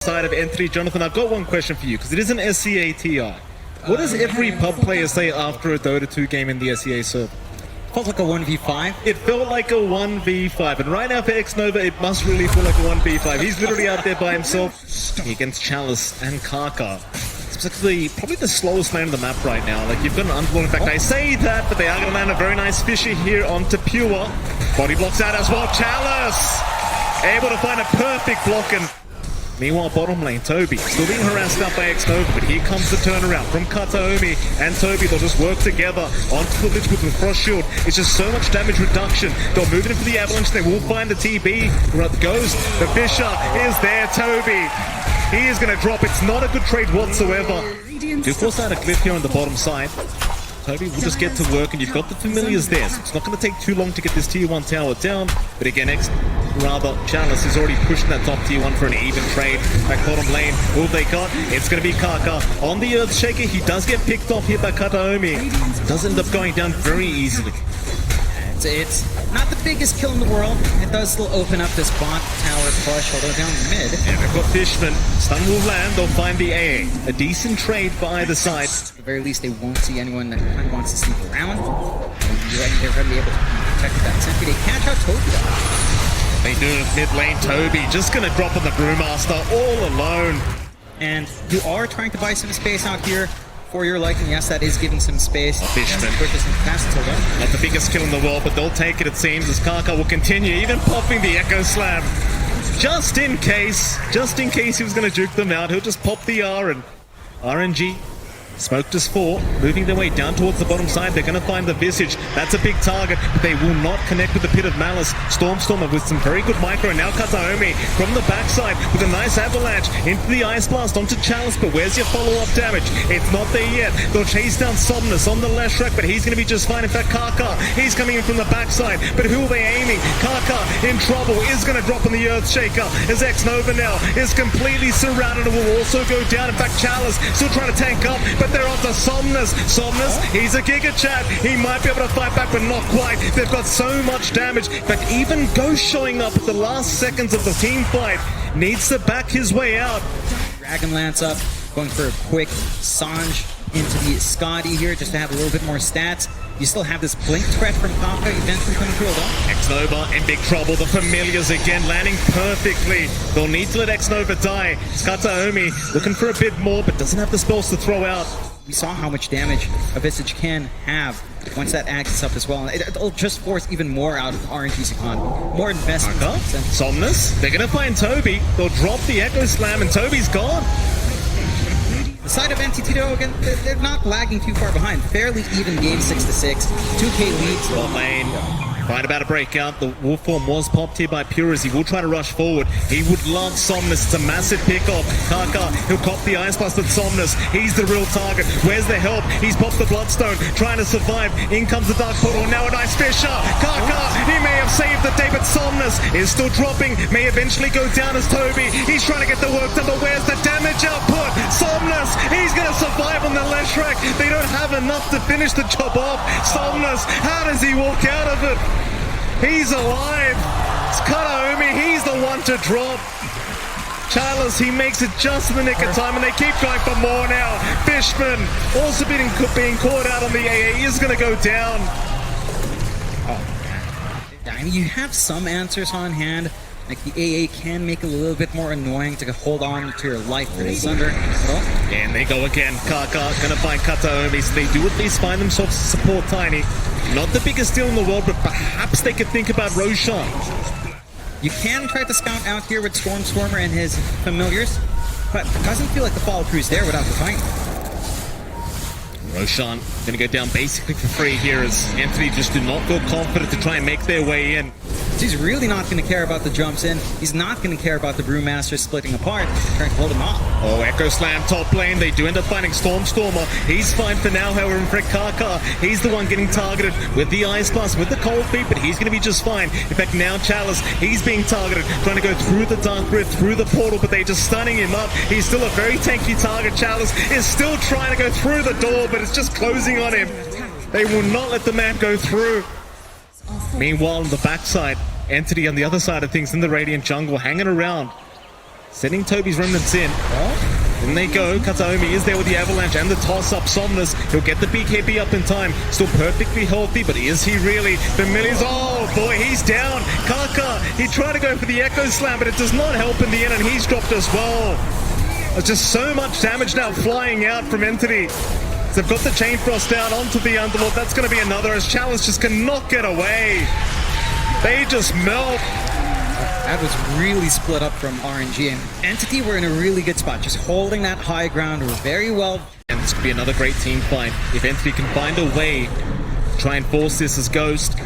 Side of N3, Jonathan, I've got one question for you, because it is an SCATI. What does every pub player say after a Dota 2 game in the SCA server? Felt like a 1v5. It felt like a 1v5, and right now for Xnova, it must really feel like a 1v5. He's literally out there by himself against Chalice and Kaka. Specifically, probably the slowest lane on the map right now. Like, you've got an unblown. In fact, I say that, but they are going to land a very nice fishy here onto Pure. Body blocks out as well. Chalice able to find a perfect block, and meanwhile, bottom lane, Toby, still being harassed out by Xnova, but here comes the turnaround from Kataomi and Toby. They'll just work together onto the lich with the frost shield. It's just so much damage reduction. They'll move it into the avalanche. They will find the TB. Where it goes, the Fisher is there, Toby. He is going to drop. It's not a good trade whatsoever. Do force out a cliff here on the bottom side. Toby will just get to work, and you've got the familiars there, so it's not going to take too long to get this tier 1 tower down. But again, Chalice is already pushing that top tier 1 for an even trade. Back bottom lane, who have they got? It's going to be Kaka on the Earthshaker. He does get picked off here by Kataomi. Does end up going down very easily. It's not the biggest kill in the world. It does still open up this bot tower push, although down mid. And they've got Fishman. Stun will land. They'll find the AA. A decent trade by either side. At the very least, they won't see anyone that kind of wants to sneak around. They're going to be able to protect that sentry. They catch out Toby though. They do mid lane. Toby just going to drop on the Brewmaster all alone. And you are trying to buy some space out here. For your liking, yes, that is giving some space. Fishman. Not the biggest kill in the world, but they'll take it seems, as Kaka will continue, even popping the Echo Slam. Just in case he was going to juke them out, he'll just pop the R, and RNG. Smoked as 4, moving their way down towards the bottom side. They're going to find the Visage. That's a big target, but they will not connect with the Pit of Malice. Stormstormer with some very good micro, and now Kataomi from the backside with a nice avalanche into the Ice Blast onto Chalice, but where's your follow-up damage? It's not there yet. They'll chase down Somnus on the left rack, but he's going to be just fine. In fact, Kaka, he's coming in from the backside, but who are they aiming? Kaka in trouble, is going to drop on the Earthshaker, as Xnova now is completely surrounded and will also go down. In fact, Chalice still trying to tank up, but they're onto Somnus. Somnus, he's a Giga Chat. He might be able to fight back, but not quite. They've got so much damage. In fact, even Ghost showing up at the last seconds of the team fight needs to back his way out. Dragonlance up, going for a quick Sange into the Scotty here, just to have a little bit more stats. You still have this blink threat from Kaka eventually coming through, though. Xnova in big trouble. The familiars again landing perfectly. They'll need to let Xnova die. It's Kataomi looking for a bit more, but doesn't have the spells to throw out. We saw how much damage a Visage can have once that acts up as well. It'll just force even more out of RNG's economy. More investment. Somnus, they're going to find Toby. They'll drop the Echo Slam, and Toby's gone. The side of NTT, though, again, they're not lagging too far behind. Fairly even game 6-6. 2K leads. Bot lane. Right about a breakout. The wolf form was popped here by Pure as he will try to rush forward. He would love Somnus. It's a massive pick-off. Kaka, he'll cop the Ice Blast with Somnus. He's the real target. Where's the help? He's popped the Bloodstone, trying to survive. In comes the Dark Portal. Now a nice Fisher. Kaka, he may have saved the day, but Somnus is still dropping. May eventually go down as Toby. He's trying to get the work done, but where's the damage output? Somnus, he's going to survive on the left track. They don't have enough to finish the job off. Somnus, how does he walk out of it? He's alive. It's Kataomi. He's the one to drop. Chalice, he makes it just in the nick of time, and they keep going for more now. Fishman also being caught out on the AA. He is going to go down. I mean, you have some answers on hand. Like the AA can make it a little bit more annoying to hold on to your life for this Thunder. And they go again. Kaka gonna find Kataomi, so they do at least find themselves to support Tiny. Not the biggest deal in the world, but perhaps they could think about Roshan. You can try to scout out here with Stormstormer and his familiars, but it doesn't feel like the follow through is there without the fight. Roshan gonna go down basically for free here as Anthony just do not feel confident to try and make their way in. He's really not going to care about the jumps in. He's not going to care about the Brewmaster splitting apart, trying to hold him off. Oh, Echo Slam top lane. They do end up finding Stormstormer. He's fine for now, however, and for Kaka, he's the one getting targeted with the Ice Blast, with the Cold Feet, but he's going to be just fine. In fact, now Chalice, he's being targeted, trying to go through the Dark Rift, through the portal, but they're just stunning him up. He's still a very tanky target. Chalice is still trying to go through the door, but it's just closing on him. They will not let the man go through. Meanwhile, on the backside, Entity on the other side of things in the Radiant jungle, hanging around. Sending Toby's remnants in. In they go. Kataomi is there with the avalanche and the toss-up. Somnus, he'll get the BKB up in time. Still perfectly healthy, but is he really? Familiar's, oh boy, he's down. Kaka, he tried to go for the Echo Slam, but it does not help in the end, and he's dropped as well. There's just so much damage now flying out from Entity. So they've got the Chain Frost down onto the Underlord. That's going to be another, as Chalice just cannot get away. They just melt. That was really split up from RNG, and Entity were in a really good spot, just holding that high ground very well. And this could be another great team fight. If Entity can find a way to try and force this as Ghost.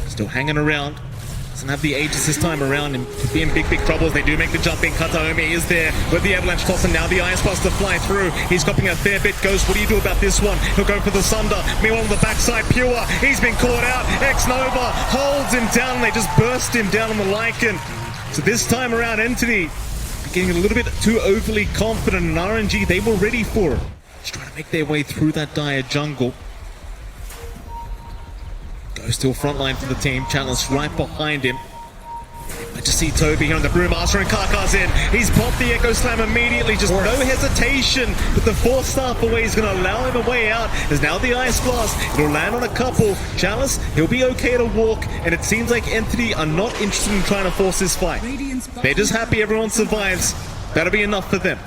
Still hanging around. Doesn't have the Aegis this time around and could be in big trouble as they do make the jump in. Kataomi is there with the avalanche toss, and now the Ice Blast to fly through. He's copying a fair bit. Ghost, what do you do about this one? He'll go for the Sunder. Meanwhile on the backside, Pure, he's been caught out. X-Nova holds him down and they just burst him down on the Lycan. So this time around, Entity getting a little bit too overly confident, and RNG, they were ready for it. Just trying to make their way through that dire jungle. Still frontline for the team. Chalice right behind him. I just see Toby here on the Brewmaster, and Kaka's in. He's popped the Echo Slam immediately, just no hesitation. But the Force Staff away is going to allow him a way out. There's now the Ice Blast. It'll land on a couple. Chalice, he'll be okay to walk, and it seems like Entity are not interested in trying to force this fight. They're just happy everyone survives. That'll be enough for them.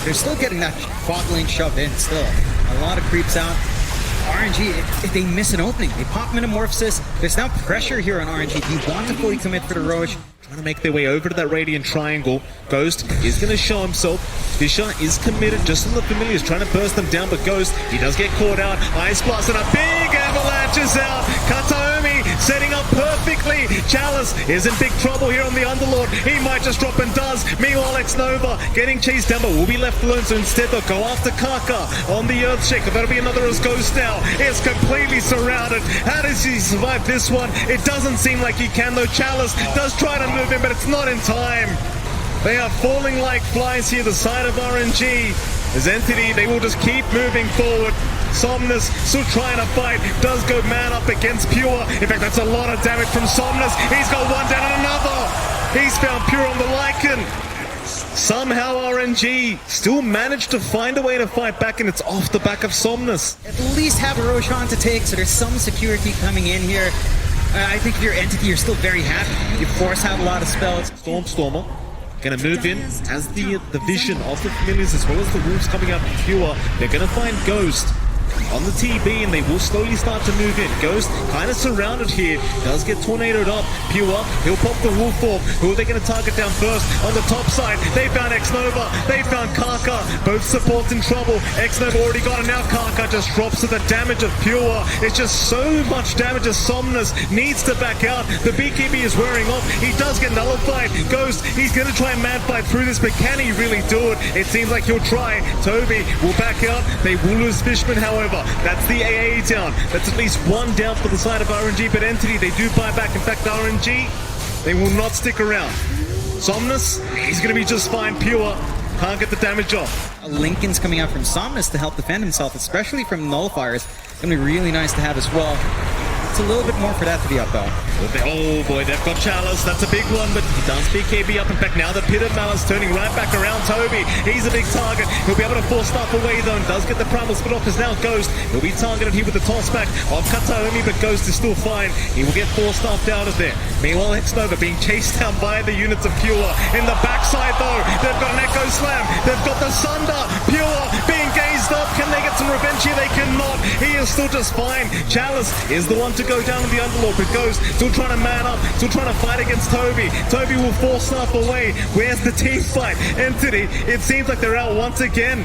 They're still getting that bot lane shoved in still. A lot of creeps out. RNG, if they miss an opening, they pop Metamorphosis. There's now pressure here on RNG. Do you want to fully commit for the Roche? Trying to make their way over to that Radiant Triangle. Ghost is going to show himself. Fisher is committed just on the Familiars, trying to burst them down, but Ghost, he does get caught out. Ice Blast and a big avalanche is out. Kataomi setting up perfectly. Chalice is in big trouble here on the Underlord. He might just drop and does. Meanwhile, X-Nova getting chased down, but will be left alone, so instead they'll go after Kaka on the Earthshaker. That'll be another as Ghost now. It's completely surrounded. How does he survive this one? It doesn't seem like he can, though. Chalice does try to move in, but it's not in time. They are falling like flies here, the side of RNG. As Entity, they will just keep moving forward. Somnus still trying to fight, does go man up against Pure. In fact, that's a lot of damage from Somnus. He's got one down and another. He's found Pure on the Lycan. Somehow RNG still managed to find a way to fight back, and it's off the back of Somnus. At least have Roshan to take, so there's some security coming in here. I think if you're Entity, you're still very happy. You force out a lot of spells. Stormer gonna move in as the vision of the Familiars as well as the Wolves coming up from Pure. They're gonna find Ghost on the TB, and they will slowly start to move in. Ghost kind of surrounded here, does get tornadoed up. Pure, he'll pop the Wolf Orb. Who are they going to target down first? On the top side, they found X-Nova, they found Kaka. Both supports in trouble. X-Nova already got it, now Kaka just drops to the damage of Pure. It's just so much damage as Somnus needs to back out. The BKB is wearing off. He does get nullified. Ghost, he's going to try and mad fight through this, but can he really do it? It seems like he'll try. Toby will back out. They will lose Fishman, however. That's the AA down. That's at least one down for the side of RNG, but Entity, they do buy back. In fact, RNG, they will not stick around. Somnus, he's going to be just fine. Pure can't get the damage off. Lincoln's coming out from Somnus to help defend himself, especially from nullifiers. It's going to be really nice to have as well. It's a little bit more for that to be up, though. Oh boy, they've got Chalice. That's a big one, but he does BKB up. In fact, now the Pit of Malice turning right back around Toby. He's a big target. He'll be able to force stuff away, though, and does get the Primal Spit off as now Ghost. He'll be targeted here with the toss back of Kataomi, but Ghost is still fine. He will get forced off out of there. Meanwhile, X-Nova being chased down by the units of Pure. In the backside, though, they've got an Echo Slam. They've got the Sunder. Pure being gazed up. Can they get some revenge here? They cannot. He is still just fine. Chalice is the one to go down in the Underlord, but Ghost still trying to man up, still trying to fight against Toby. Toby will force stuff away. Where's the team fight? Entity, it seems like they're out once again.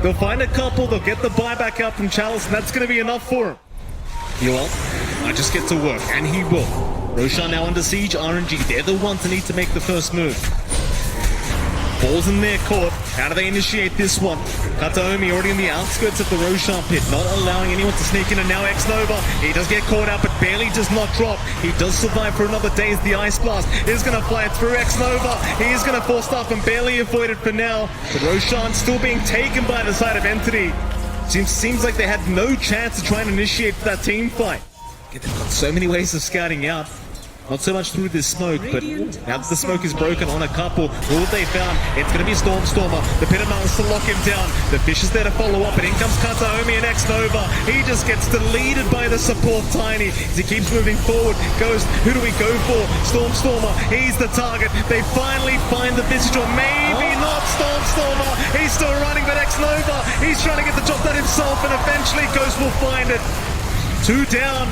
They'll find a couple, they'll get the buyback out from Chalice, and that's going to be enough for him. You will. I just get to work, and he will. Roshan now under siege. RNG, they're the ones that need to make the first move. Ball's in their court. How do they initiate this one? Kataomi already in the outskirts of the Roshan pit, not allowing anyone to sneak in, and now X-Nova. He does get caught out, but barely does not drop. He does survive for another day as the Ice Blast is going to fly through X-Nova. He is going to force stuff and barely avoid it for now. But Roshan still being taken by the side of Entity. Seems like they had no chance to try and initiate that team fight. They've got so many ways of scouting out. Not so much through this smoke, but now that the smoke is broken on a couple, all they found, it's going to be Stormstormer. The Pit of Malice to lock him down. The Fish is there to follow up, and in comes Kataomi and X-Nova. He just gets deleted by the support Tiny as he keeps moving forward. Goes, who do we go for? Stormstormer, he's the target. They finally find the Visage, or maybe not Stormstormer. He's still running, but X-Nova, he's trying to get the job done himself, and eventually Ghost will find it. 2 down.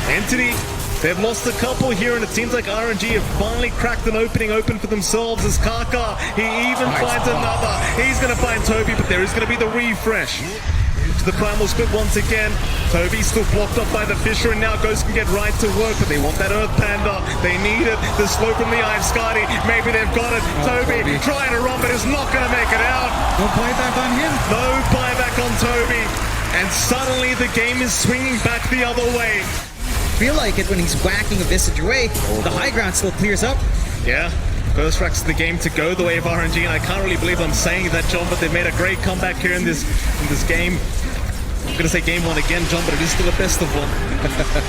Entity, they've lost a couple here, and it seems like RNG have finally cracked an opening open for themselves as Kaka, he even finds another. He's going to find Toby, but there is going to be the refresh. To the Primal Split once again. Toby's still blocked off by the Fisher, and now Ghost can get right to work, but they want that Earth Panda. They need it. The slow from the Eye of Skadi. Maybe they've got it. Toby trying to run, but is not going to make it out. No buyback on him. No buyback on Toby. And suddenly the game is swinging back the other way. Feel like it when he's whacking a Visage away. The high ground still clears up. Yeah, first tracks of the game to go the way of RNG, and I can't really believe I'm saying that, John, but they've made a great comeback here in this game. I'm going to say game 1 again, John, but it is still a best of 1.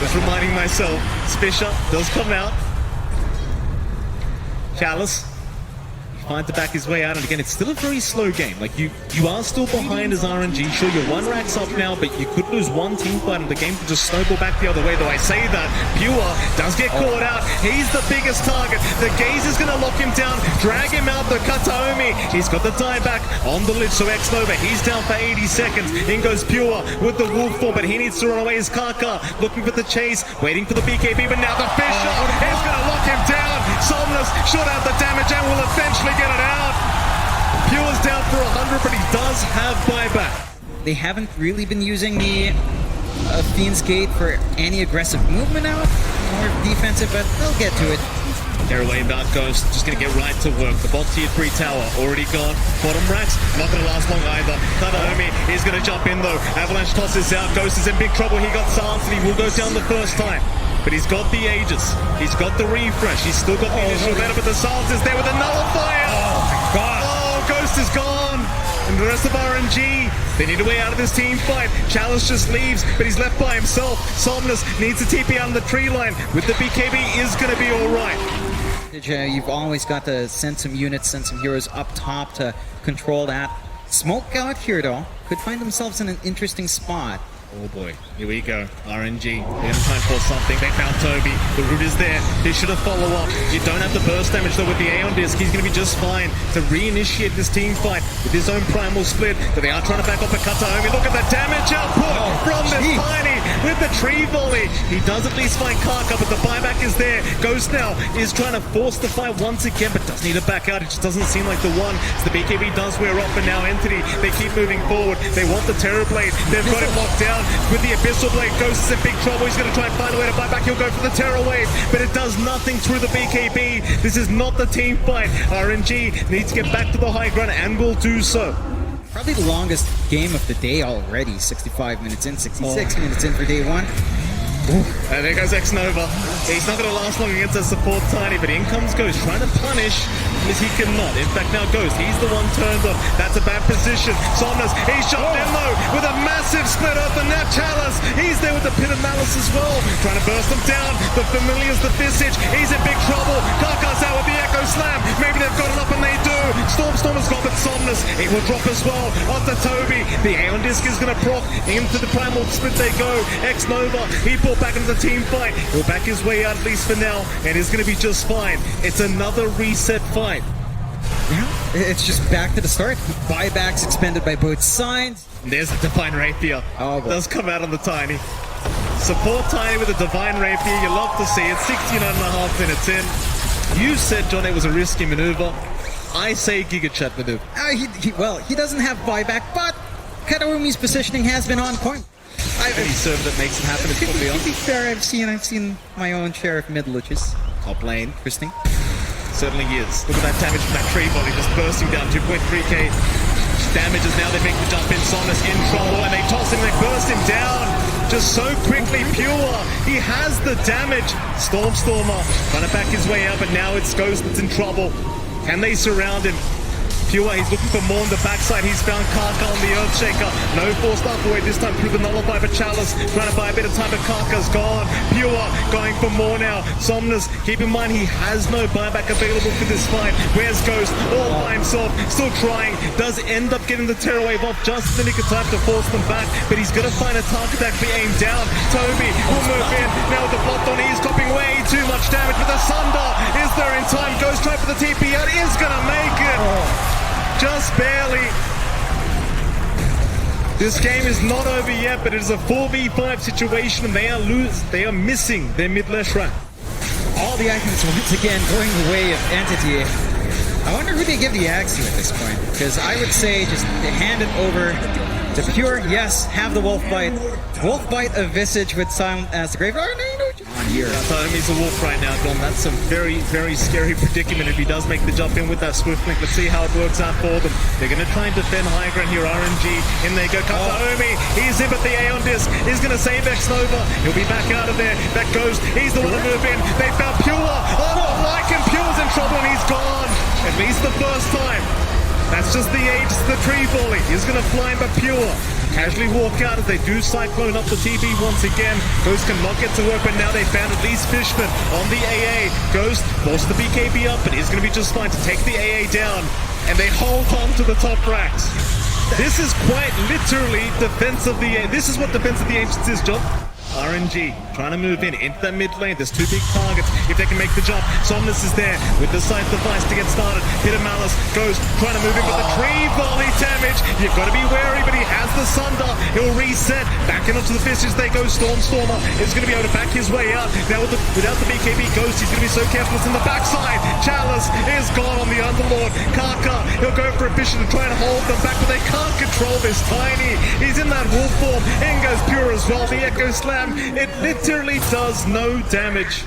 Just reminding myself, Spisha does come out. Chalice. Finds to back his way out, and again, it's still a very slow game. Like, you are still behind as RNG. Sure, you're 1 racks up now, but you could lose 1 team fight and the game could just snowball back the other way. Though I say that, Pure does get caught out. He's the biggest target. The Gaze is going to lock him down, drag him out. The Kataomi, he's got the dieback on the Lich, so X-Nova, he's down for 80 seconds. In goes Pure with the Wolf form, but he needs to run away as Kaka, looking for the chase, waiting for the BKB, but now the Fisher is going to lock him down. Somnus short out the damage and will eventually get it out. Pure's down for 100, but he does have buyback. They haven't really been using the Fiend's Gate for any aggressive movement out. More defensive, but they'll get to it. They're away about Ghost, just going to get right to work. The bot tier 3 tower already gone. Bottom racks, not going to last long either. Kataomi is going to jump in though. Avalanche tosses out. Ghost is in big trouble. He got silenced and he will go down the first time. But he's got the Aegis. He's got the refresh. He's still got the initial meta, but the silence is there with a nullifier. Oh my god. Oh, Ghost is gone. And the rest of RNG, they need a way out of this team fight. Chalice just leaves, but he's left by himself. Somnus needs to TP out on the tree line. With the BKB, is going to be all right. You've always got to send some units, send some heroes up top to control that. Smoke out here, though, could find themselves in an interesting spot. Oh boy, here we go. RNG, they're going to try and force something. They found Toby. The root is there. They should have follow up. You don't have the burst damage though with the Aeon Disc. He's going to be just fine to reinitiate this team fight with his own primal split. But they are trying to back off a Kataomi. Look at the damage output from this Tiny with the tree volley. He does at least find Kaka, but the buyback is there. Ghost now is trying to force the fight once again, but does need to back out. It just doesn't seem like the one. So the BKB does wear off, and now Entity, they keep moving forward. They want the Terror Blade. They've got it locked down. With the Abyssal Blade, Ghost is in big trouble. He's going to try and find a way to buy back. He'll go for the Terror Wave, but it does nothing through the BKB. This is not the team fight. RNG needs to get back to the high ground and will do so. Probably the longest game of the day already. 65 minutes in, 66 minutes in for day 1. And there goes X-Nova. He's not going to last long against a support Tiny, but in comes Ghost, trying to punish as he cannot. In fact, now Ghost, he's the one turned on. That's a bad position. Somnus, he's shot in low with a massive split up, and now Chalice, he's there with the Pit of Malice as well, trying to burst them down. The Familiar's the Visage, he's in big trouble. Kaka's out with the Echo Slam. Maybe they've got it up, and they do. Stormstormer's got, but Somnus, it will drop as well. Onto Toby, the Aeon Disc is going to proc. Into the Primal Split they go. X-Nova, he pulled back into the team fight. He'll back his way out at least for now, and it's going to be just fine. It's another reset fight. Yeah, it's just back to the start. Buybacks expended by both sides. And there's the Divine Rapier. Oh, boy. Does come out on the Tiny. Support Tiny with a Divine Rapier. You love to see it. 69.5 minutes in. You said, John, it was a risky maneuver. I say Giga Chat maneuver. He doesn't have buyback, but Kataomi's positioning has been on point. Any serve that makes it happen is probably on. To be fair, I've seen my own share of mid liches. Top lane. Interesting. Certainly is. Look at that damage from that tree body just bursting down 2.3k damages. Now they make the jump in. Somnus in trouble, and they toss him, they burst him down just so quickly. Pure, he has the damage. Stormstormer trying to back his way out, but now it's Ghost that's in trouble. Can they surround him? Pure, he's looking for more on the backside. He's found Karka on the Earthshaker. No forced away this time through the nullify, but Chalice trying to buy a bit of time, but Karka's gone. Pure going for more now. Somnus, keep in mind he has no buyback available for this fight. Where's Ghost? All by himself, still trying. Does end up getting the Terror Wave off just in the nick of time to force them back, but he's gonna find a target that can be aimed down. Toby will move in. Now with the blocked on, he's copying way too much damage, but the Sunder is there in time. Ghost trying for the TP out, is gonna make it. Just barely. This game is not over yet, but it is a 4v5 situation, and they are missing their mid-lash rank. All the items once again going the way of Entity. I wonder who they give the axe to at this point, because I would say just hand it over to Pure. Yes, have the Wolf Bite. Wolf Bite of Visage with Silent as the Graveyard. On here. He's a wolf right now, John. That's a very, very scary predicament if he does make the jump in with that swift link. Let's see how it works out for them. They're going to try and defend high ground here. RNG, in they go. Kataomi, he's in, but the Aeon Disc is going to save X-Nova. He'll be back out of there. That Ghost, he's the one to move in. They found Pure. Oh, Lycan, Pure's in trouble and he's gone. At least the first time. That's just the age, the tree volley. He's going to fly in, but Pure casually walk out as they do cyclone up the TP once again. Ghost cannot get to work, but now they found at least Fishman on the AA. Ghost forced the BKB up, but he's going to be just fine to take the AA down. And they hold on to the top racks. This is quite literally defense of the... This is what defense of the Ancients is, John. RNG trying to move in into that mid lane. There's two big targets if they can make the jump. Somnus is there with the Scythe Device to get started. Hit of Malice goes trying to move in with the tree volley damage. You've got to be wary, but he has the Sunder. He'll reset back into the Visage. They go. Stormer is going to be able to back his way out. Now without the BKB Ghost, he's going to be so careful. It's in the backside. Chalice is gone on the Underlord. Karka, he'll go for a vision to try and hold them back, but they can't control this Tiny. He's in that wolf form. In goes Pure as well. The Echo Slam. It literally does no damage.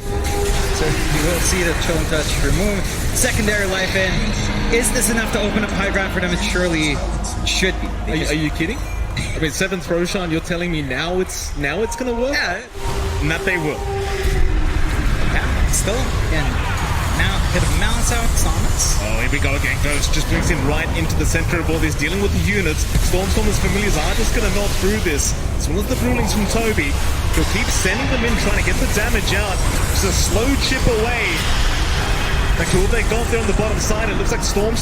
So you will see the Chill and Touch remove secondary life in. Is this enough to open up high ground for them? It surely should be. Are you kidding? I mean, 7th Roshan, you're telling me now it's gonna work? Yeah. And that they will. Yeah, still again. Now hit of Malice out, Sonnets. Oh, here we go again. Ghost just brings him right into the center of all this, dealing with the units. Storm's familiars are just gonna knock through this. As well as the rulings from Toby, he'll keep sending them in, trying to get the damage out. Just a slow chip away. Like all they got there on the bottom side, it looks like Stormer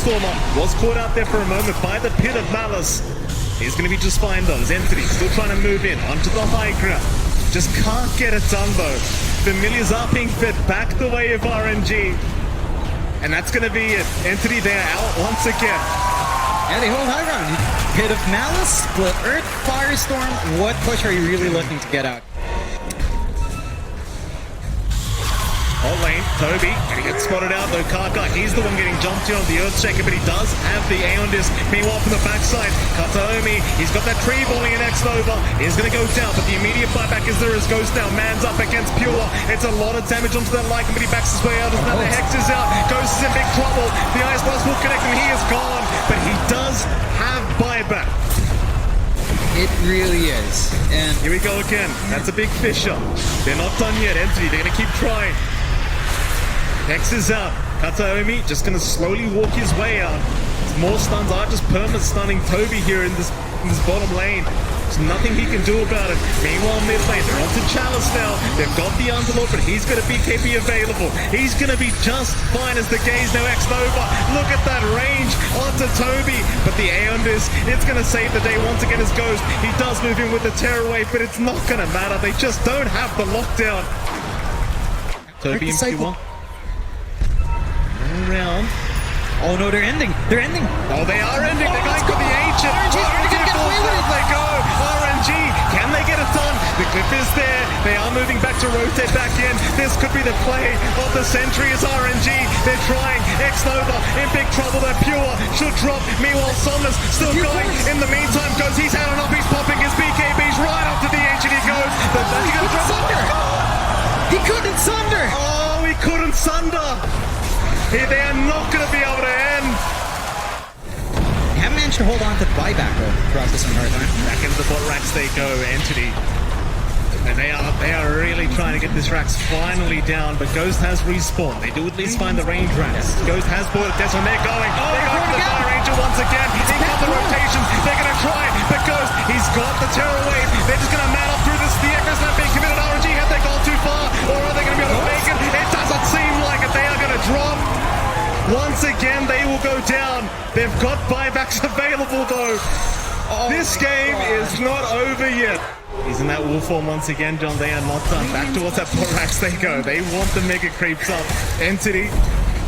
was caught out there for a moment by the Pit of Malice. He's gonna be just fine though. As Entity still trying to move in onto the high ground. Just can't get it done though. Familiars are being fed back the way of RNG. And that's going to be it. Entity there out once again. Yeah, they hold high ground. Pit of Malice, Split Earth, Firestorm. What push are you really looking to get out? All lane, Toby, and he gets spotted out though. Karka, he's the one getting jumped here on the Earthshaker, but he does have the Aeon Disc. Meanwhile, from the backside, Kataomi, he's got that tree volley in X-Nova. He's going to go down, but the immediate buyback is there as Ghost now. Man's up against Pure. It's a lot of damage onto that Lycan, but he backs his way out. Now the Hex is out. Ghost is in big trouble. The Ice Blast will connect him. He is gone, but he does have buyback. It really is. And here we go again. That's a big Fisher. They're not done yet, Entity. They're going to keep trying. Hex is out. Kataomi just going to slowly walk his way out. More stuns are just permanent stunning Toby here in this bottom lane. There's nothing he can do about it. Meanwhile, mid lane, they're onto Chalice now. They've got the Underlord, but he's going to be BKB available. He's going to be just fine as the gaze now X-Nova. Look at that range onto Toby. But the Aeon Disc, it's going to save the day once again as Ghost. He does move in with the Terror Wave, but it's not going to matter. They just don't have the lockdown. Toby in Q1. Around. Oh no, they're ending. They're ending. Oh, they are ending. They're going for the Ancient. RNG, RNG get away with it. They go. RNG, can they get it done? The cliff is there. They are moving back to rotate back in. This could be the play of the century as RNG. They're trying. X-Nova in big trouble. They're Pure. Should drop. Meanwhile, Somnus still going. In the meantime, goes. He's had enough. He's popping his BKBs right up to the Ancient. He goes. He gonna drop. Sunder. He couldn't sunder. Oh, he couldn't sunder. They are not going to be able to end. They haven't managed to hold on to buyback though throughout this entire time. Back into the bot racks they go. Entity And they are really trying to get this Rax finally down, but Ghost has respawned. They do at least find the range Rax. Ghost has bought it. That's when they're going. They're going for the Fire Ranger once again. He got the rotations. They're going to try, but Ghost, he's got the Terror Wave. They're just going to man up through this. The Echo's not being committed. RNG, have they gone too far? Or are they going to be able to make it? It doesn't seem like it. They are going to drop. Once again, they will go down. They've got buybacks available, though. This game is not over yet. He's in that wolf form once again, John. They are not done. Back towards that Borax they go. They want the Mega Creeps up. Entity,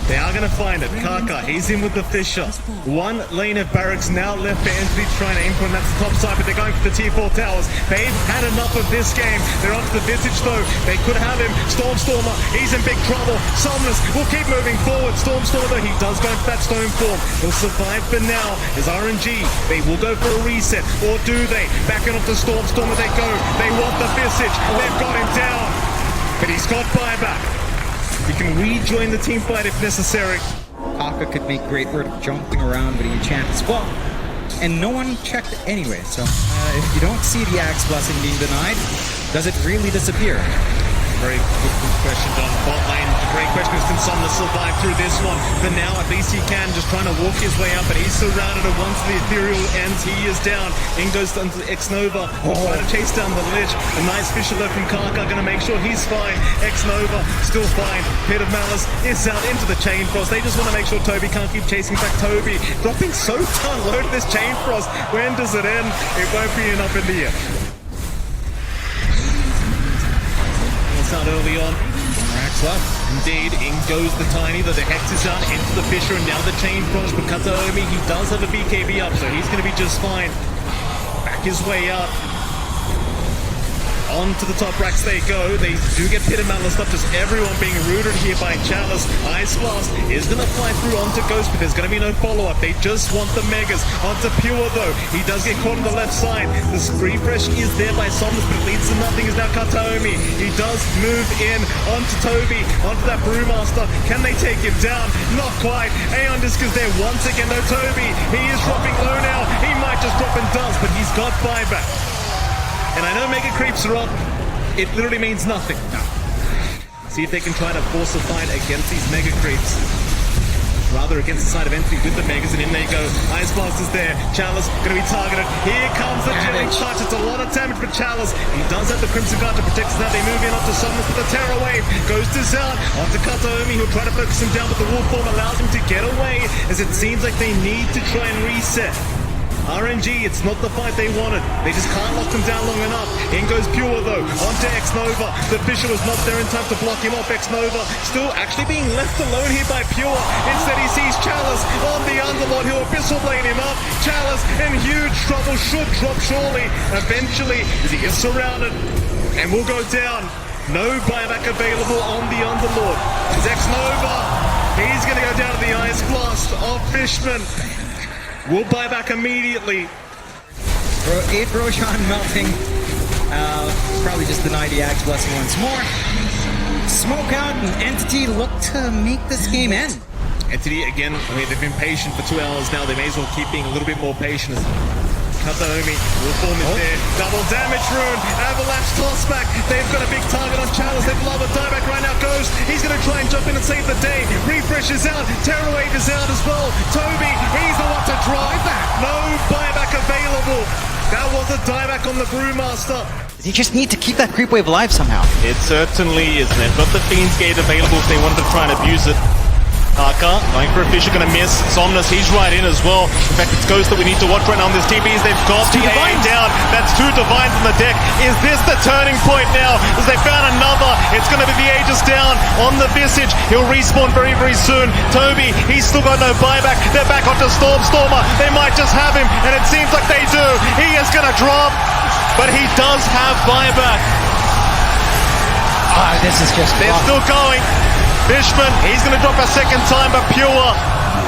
they are going to find it. Kaka, he's in with the Fisher. One lane of barracks now left for Entity trying to aim for, and that's the top side, but they're going for the tier 4 towers. They've had enough of this game. They're onto the Visage, though. They could have him. Stormstormer, he's in big trouble. Somnus will keep moving forward. Stormstormer, he does go for that stone form. He'll survive for now. There's RNG. They will go for a reset, or do they? Backing off the Stormstormer they go. They want the Visage. They've got him down, but he's got buyback. He can rejoin the team fight if necessary. Kaka could make great work jumping around, but he enchant as well. And no one checked anyway, so if you don't see the Axe Blessing being denied, does it really disappear? Very good question, John. Bot lane, a great question is, can Somnus survive through this one? For now, at least he can, just trying to walk his way up, and he's surrounded, and once the ethereal ends, he is down. In goes to X-Nova, trying to chase down the Lich. A nice Fisher though from Kaka, gonna make sure he's fine. X-Nova, still fine. Pit of Malice is out into the Chain Frost. They just want to make sure Toby can't keep chasing back Toby. Dropping so down low to this Chain Frost. When does it end? It won't be enough in the end. Out early on. Rax left. Indeed, in goes the Tiny, though the Hex is out into the Fisher, and now the Chain Frost. But Kataomi, he does have a BKB up, so he's going to be just fine. Back his way up. On to the top racks they go. They do get Pit of Malice up, just everyone being rooted here by Chalice. Ice Blast is going to fly through onto Ghost, but there's going to be no follow-up. They just want the Megas. Onto Pure, though. He does get caught on the left side. The refresh is there by Somnus, but it leads to nothing. Is now Kataomi. He does move in onto Toby, onto that Brewmaster. Can they take him down? Not quite. Aeon Disc is there once again, though. Toby, he is dropping low now. He might just drop and does, but he's got buyback. And I know Mega Creeps are up. It literally means nothing. No. See if they can try to force a fight against these Mega Creeps. Rather against the side of Entity with the Megas, and in they go. Ice Blast is there. Chalice going to be targeted. Here comes the Chilling Touch. It's a lot of damage for Chalice. He does have the Crimson Guard to protect us now. They move in onto Somnus with the Terror Wave. Goes to Zound. Onto Kataomi. He'll try to focus him down, but the Wolf Form allows him to get away, as it seems like they need to try and reset. RNG, it's not the fight they wanted. They just can't lock them down long enough. In goes Pure, though. Onto X-Nova. The Fisher was not there in time to block him off. X-Nova still actually being left alone here by Pure. Instead, he sees Chalice on the Underlord. He'll Abyssal Blade him up. Chalice in huge trouble. Should drop surely. Eventually, as he is surrounded and will go down. No buyback available on the Underlord. It's X-Nova. He's going to go down to the Ice Blast of Fishman. We'll buy back immediately. 8 Roshan melting. Probably just deny the Axe Blessing once more. Smoke out, and Entity look to make this game end. Entity, again, I mean, they've been patient for 2 hours now. They may as well keep being a little bit more patient. Kataomi, Wolf Form is there. Double damage Rune. Avalanche toss back. They've got a big target on Chalice. They've love a dieback right now. Ghost. He's going to try and jump in and save the day. Refresh is out. Terror Wave is out as well. Toby, he's the one to drive back. No buyback available. That was a dieback on the Brewmaster. You just need to keep that creep wave alive somehow. It certainly is. They've got the Fiend's Gate available if they wanted to try and abuse it. Kaka, going for a Fisher, gonna miss. Somnus, he's right in as well. In fact, it's Ghost that we need to watch right now on this TBs. They've got the A down. That's 2 Divines on the deck. Is this the turning point now? As they found another. It's gonna be the Aegis down on the Visage. He'll respawn very, very soon. Toby, he's still got no buyback. They're back onto Stormstormer. They might just have him, and it seems like they do. He is gonna drop, but he does have buyback. This is just They're still going. Fishman, he's going to drop a second time, but Pure,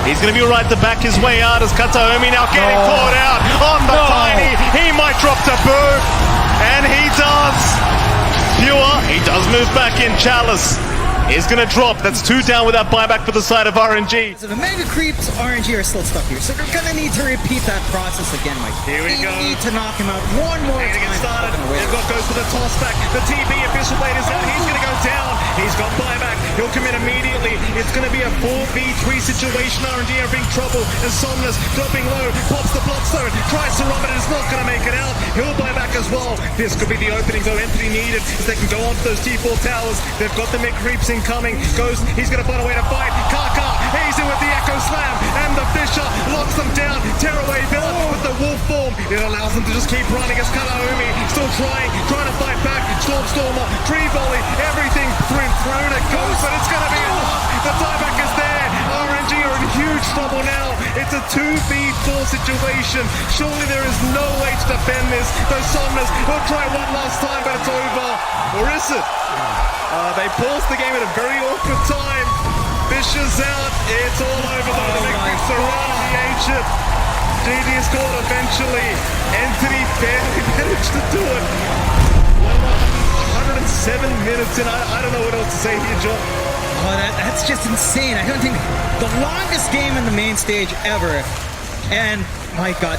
he's going to be right to back his way out as Kataomi now getting caught out on the Tiny. He might drop to Boo, and he does. Pure, he does move back in. Chalice is going to drop. That's 2 down with that buyback for the side of RNG. So the Mega Creeps RNG are still stuck here, so they're gonna need to repeat that process again, Mike. Here we they go. need to knock him out one more They're time. gonna get started. Fucking They've got goes for the toss back. The TB official blade is out. He's gonna go down. He's got buyback. He'll commit immediately. It's gonna be a 4v3 situation. RNG are in trouble. And Somnus dropping low, pops the Bloodstone, tries to run it, and it's not gonna make it out. He'll buy back as well. This could be the opening though Anthony needed, as they can go onto those T4 towers. They've got the mid creeps incoming. Ghost, he's gonna find a way to fight. Kaka, he's in with the Echo Slam, and the Fisher locks them down. Tearaway villain with the wolf form. It allows them to just keep running as Kanaumi still trying to fight back. Stormer, tree volley, everything thrown at Ghost, but it's gonna be enough. The dieback is there. RNG are in huge trouble now. It's a 2v4 situation. Surely there is no way to defend this. Those Somnus will try one last time, but it's over. Or is it? They paused the game at a very awkward time. Fisher's out. It's all over though. The big creeps surround the ancient. GG is called eventually. Anthony barely managed to do it. 107 minutes in. I don't know what else to say here, John. Oh, that's just insane. I don't think the longest game in the main stage ever. And my God.